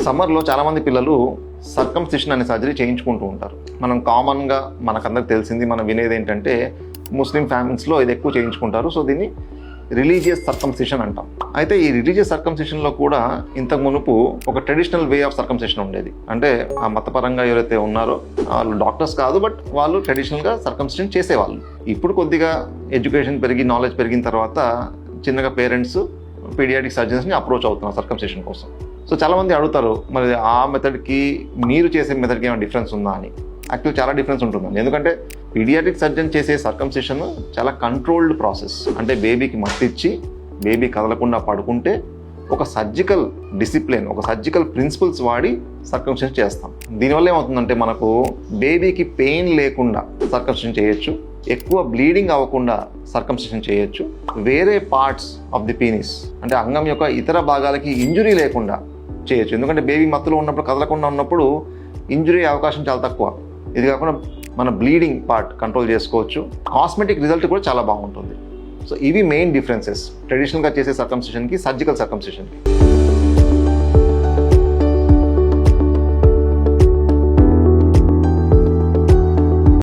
సమ్మర్లో చాలామంది పిల్లలు సర్కంసిషన్ అనే సర్జరీ చేయించుకుంటూ ఉంటారు. మనం కామన్గా మనకందరికి తెలిసింది, మనం వినేది ఏంటంటే ముస్లిం ఫ్యామిలీస్లో ఇది ఎక్కువ చేయించుకుంటారు. సో దీన్ని రిలీజియస్ సర్కంసిషన్ అంటాం. అయితే ఈ రిలీజియస్ సర్కంసిషన్లో కూడా ఇంతకు మునుపు ఒక ట్రెడిషనల్ వే ఆఫ్ సర్కంసిషన్ ఉండేది. అంటే ఆ మతపరంగా ఎవరైతే ఉన్నారో వాళ్ళు డాక్టర్స్ కాదు, బట్ వాళ్ళు ట్రెడిషనల్గా సర్కంసిషన్ చేసేవాళ్ళు. ఇప్పుడు కొద్దిగా ఎడ్యుకేషన్ పెరిగి నాలెడ్జ్ పెరిగిన తర్వాత చిన్నగా పేరెంట్స్ పీడియాటిక్ సర్జన్స్ని అప్రోచ్ అవుతున్నారు సర్కంసిషన్ కోసం. సో చాలామంది అడుగుతారు, మరి ఆ మెథడ్కి మీరు చేసే మెథడ్కి ఏమైనా డిఫరెన్స్ ఉందా అని. యాక్చువల్ చాలా డిఫరెన్స్ ఉంటుందండి. ఎందుకంటే పీడియాటిక్ సర్జన్ చేసే సర్కంసిషన్ చాలా కంట్రోల్డ్ ప్రాసెస్. అంటే బేబీకి మత్తిచ్చి బేబీ కదలకుండా పడుకుంటే ఒక సర్జికల్ డిసిప్లిన్, ఒక సర్జికల్ ప్రిన్సిపల్స్ వాడి సర్కంసిషన్ చేస్తాం. దీనివల్ల ఏమవుతుందంటే మనకు బేబీకి పెయిన్ లేకుండా సర్కంసిషన్ చేయొచ్చు, ఎక్కువ బ్లీడింగ్ అవ్వకుండా సర్కంసిషన్ చేయొచ్చు, వేరే పార్ట్స్ ఆఫ్ ది పీనిస్ అంటే అంగం యొక్క ఇతర భాగాలకి ఇంజురీ లేకుండా చేయొచ్చు. ఎందుకంటే బేబీ మత్తులో ఉన్నప్పుడు, కదలకుండా ఉన్నప్పుడు ఇంజురీ అవకాశం చాలా తక్కువ. ఇది కాకుండా మన బ్లీడింగ్ పార్ట్ కంట్రోల్ చేసుకోవచ్చు. కాస్మెటిక్ రిజల్ట్ కూడా చాలా బాగుంటుంది. సో ఇవి మెయిన్ డిఫరెన్సెస్ ట్రెడిషనల్గా చేసే సర్కంసిషన్కి, సర్జికల్ సర్కంసిషన్కి.